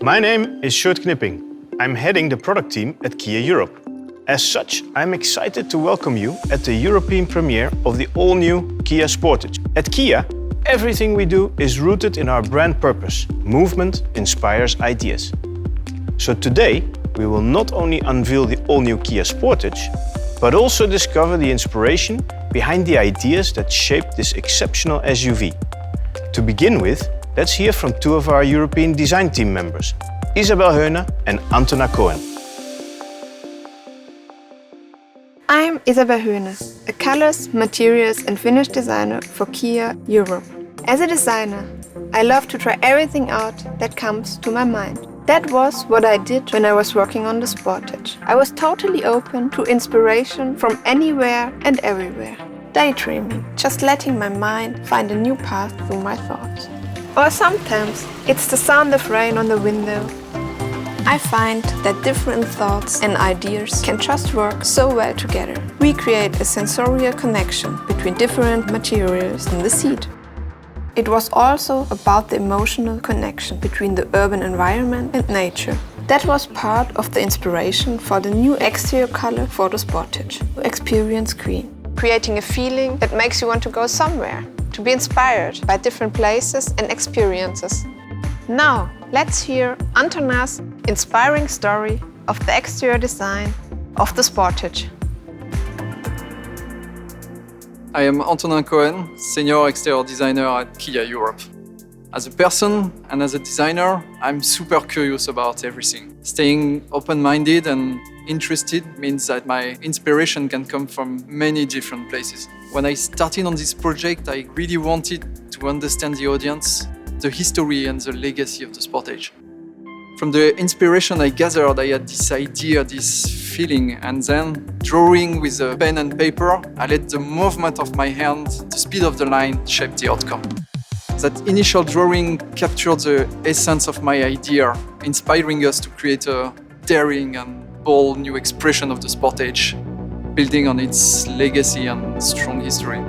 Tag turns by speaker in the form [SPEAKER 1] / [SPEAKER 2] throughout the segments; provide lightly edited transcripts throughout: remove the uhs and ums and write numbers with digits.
[SPEAKER 1] My name is Sjoerd Knipping. I'm heading the product team at Kia Europe. As such, I'm excited to welcome you at the European premiere of the all-new Kia Sportage. At Kia, everything we do is rooted in our brand purpose: movement inspires ideas. So today, we will not only unveil the all-new Kia Sportage, but also discover the inspiration behind the ideas that shaped this exceptional SUV. To begin with, let's hear from two of our European design team members, Isabel Heune and Antona Cohen.
[SPEAKER 2] I'm Isabel Heune, a colors, materials and finish designer for Kia Europe. As a designer, I love to try everything out that comes to my mind. That was what I did when I was working on the Sportage. I was totally open to inspiration from anywhere and everywhere. Daydreaming, just letting my mind find a new path through my thoughts. Or sometimes it's the sound of rain on the window. I find that different thoughts and ideas can just work so well together. We create a sensorial connection between different materials in the seat. It was also about the emotional connection between the urban environment and nature. That was part of the inspiration for the new exterior color for the Sportage, Experience Green. Creating a feeling that makes you want to go somewhere, to be inspired by different places and experiences. Now, let's hear Antona's inspiring story of the exterior design of the Sportage.
[SPEAKER 3] I am Antona Cohen, Senior Exterior Designer at Kia Europe. As a person and as a designer, I'm super curious about everything. Staying open-minded and interested means that my inspiration can come from many different places. When I started on this project, I really wanted to understand the audience, the history and the legacy of the Sportage. From the inspiration I gathered, I had this idea, this feeling, and then drawing with a pen and paper, I let the movement of my hand, the speed of the line, shape the outcome. That initial drawing captured the essence of my idea, inspiring us to create a daring and bold new expression of the Sportage, building on its legacy and strong history.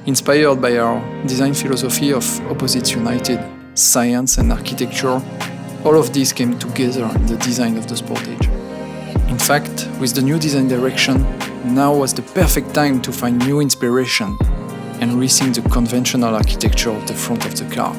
[SPEAKER 3] Inspired by our design philosophy of opposites united, science and architecture, all of these came together in the design of the Sportage. In fact, with the new design direction, now was the perfect time to find new inspiration and rethink the conventional architecture of the front of the car.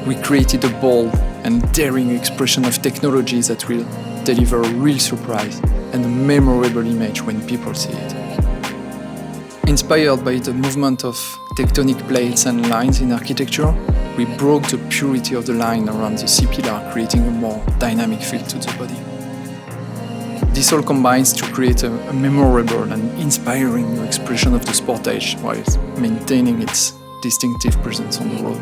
[SPEAKER 3] We created a bold and daring expression of technology that will deliver a real surprise and a memorable image when people see it. Inspired by the movement of tectonic plates and lines in architecture, we broke the purity of the line around the C-pillar, creating a more dynamic feel to the body. This all combines to create a memorable and inspiring new expression of the Sportage while maintaining its distinctive presence on the road.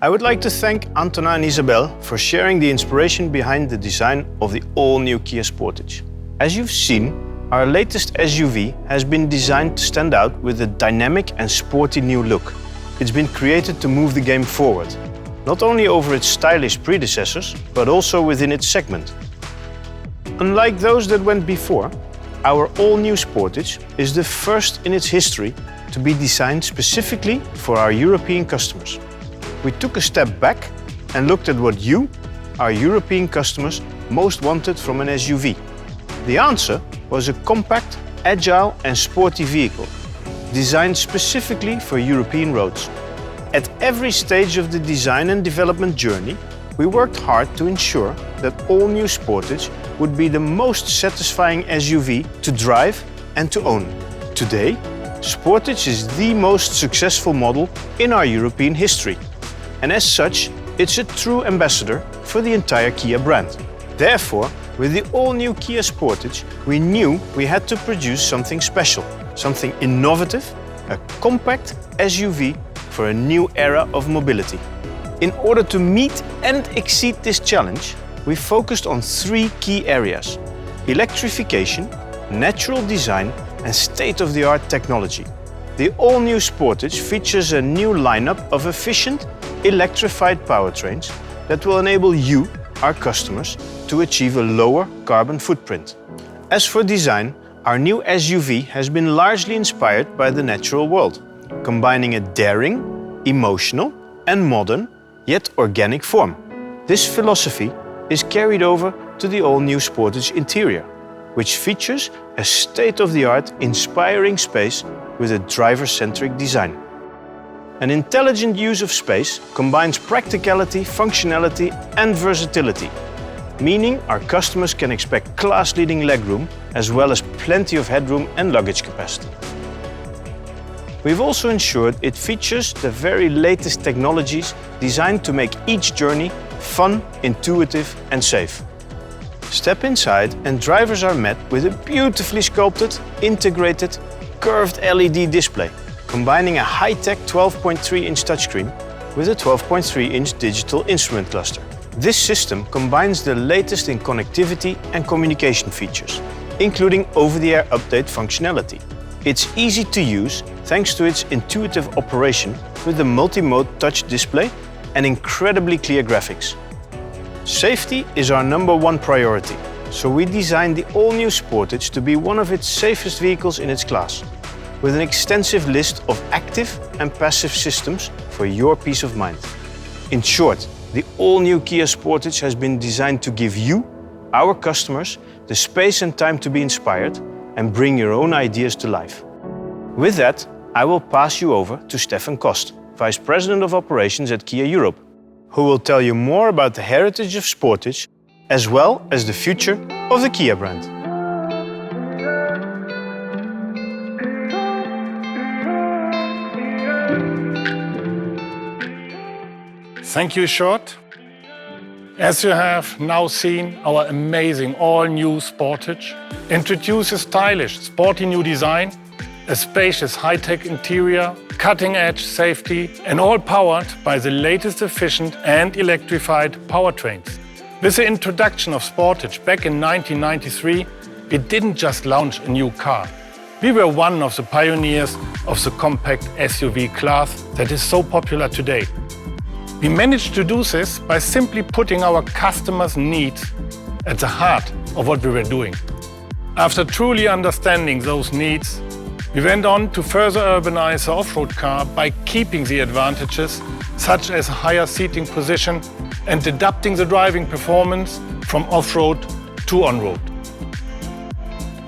[SPEAKER 1] I would like to thank Antona and Isabel for sharing the inspiration behind the design of the all-new Kia Sportage. As you've seen, our latest SUV has been designed to stand out with a dynamic and sporty new look. It's been created to move the game forward, not only over its stylish predecessors, but also within its segment. Unlike those that went before, our all-new Sportage is the first in its history to be designed specifically for our European customers. We took a step back and looked at what you, our European customers, most wanted from an SUV. The answer was a compact, agile and sporty vehicle, designed specifically for European roads. At every stage of the design and development journey, we worked hard to ensure that all new Sportage would be the most satisfying SUV to drive and to own. Today, Sportage is the most successful model in our European history. And as such, it's a true ambassador for the entire Kia brand. Therefore, with the all-new Kia Sportage, we knew we had to produce something special, something innovative, a compact SUV for a new era of mobility. In order to meet and exceed this challenge, we focused on 3 key areas: electrification, natural design, and state-of-the-art technology. The all-new Sportage features a new lineup of efficient, electrified powertrains that will enable you, our customers, to achieve a lower carbon footprint. As for design, our new SUV has been largely inspired by the natural world, combining a daring, emotional, and modern, yet organic form. This philosophy is carried over to the all-new Sportage Interior, which features a state-of-the-art, inspiring space with a driver-centric design. An intelligent use of space combines practicality, functionality, and versatility, meaning our customers can expect class-leading legroom as well as plenty of headroom and luggage capacity. We've also ensured it features the very latest technologies designed to make each journey fun, intuitive, and safe. Step inside and drivers are met with a beautifully sculpted, integrated, curved LED display, combining a high-tech 12.3-inch touchscreen with a 12.3-inch digital instrument cluster. This system combines the latest in connectivity and communication features, including over-the-air update functionality. It's easy to use thanks to its intuitive operation with the multi-mode touch display and incredibly clear graphics. Safety is our #1 priority, so we designed the all-new Sportage to be one of its safest vehicles in its class, with an extensive list of active and passive systems for your peace of mind. In short, the all-new Kia Sportage has been designed to give you, our customers, the space and time to be inspired and bring your own ideas to life. With that, I will pass you over to Stefan Kost, Vice President of Operations at Kia Europe, who will tell you more about the heritage of Sportage as well as the future of the Kia brand.
[SPEAKER 4] Thank you, Short. As you have now seen, our amazing all-new Sportage introduces stylish, sporty new design, a spacious high-tech interior, cutting-edge safety, and all powered by the latest efficient and electrified powertrains. With the introduction of Sportage back in 1993, it didn't just launch a new car. We were one of the pioneers of the compact SUV class that is so popular today. We managed to do this by simply putting our customers' needs at the heart of what we were doing. After truly understanding those needs, we went on to further urbanize the off-road car by keeping the advantages, such as a higher seating position and adapting the driving performance from off-road to on-road.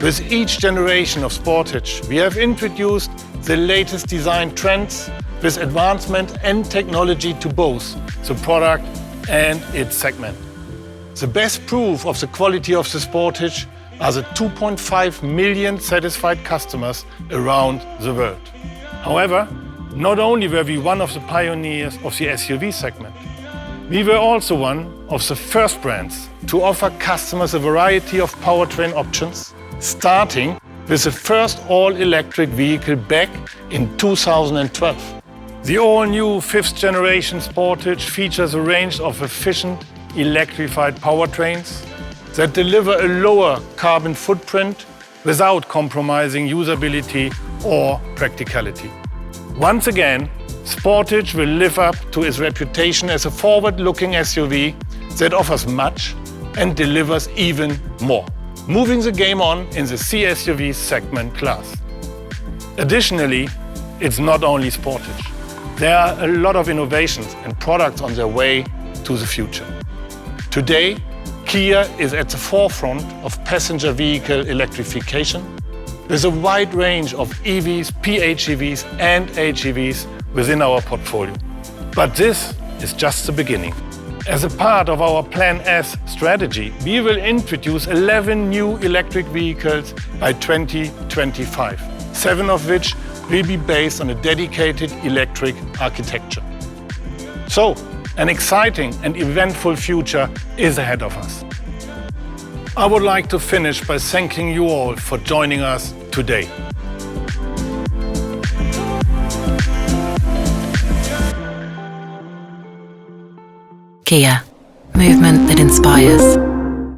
[SPEAKER 4] With each generation of Sportage, we have introduced the latest design trends with advancement and technology to both the product and its segment. The best proof of the quality of the Sportage are the 2.5 million satisfied customers around the world. However, not only were we one of the pioneers of the SUV segment, we were also one of the first brands to offer customers a variety of powertrain options, starting with the first all-electric vehicle back in 2012. The all-new 5th generation Sportage features a range of efficient electrified powertrains that deliver a lower carbon footprint without compromising usability or practicality. Once again, Sportage will live up to its reputation as a forward-looking SUV that offers much and delivers even more, moving the game on in the C-SUV segment class. Additionally, it's not only Sportage. There are a lot of innovations and products on their way to the future. Today, Kia is at the forefront of passenger vehicle electrification with a wide range of EVs, PHEVs and HEVs within our portfolio. But this is just the beginning. As a part of our Plan S strategy, we will introduce 11 new electric vehicles by 2025, 7 of which will be based on a dedicated electric architecture. So, an exciting and eventful future is ahead of us. I would like to finish by thanking you all for joining us today.
[SPEAKER 5] Kia, movement that inspires.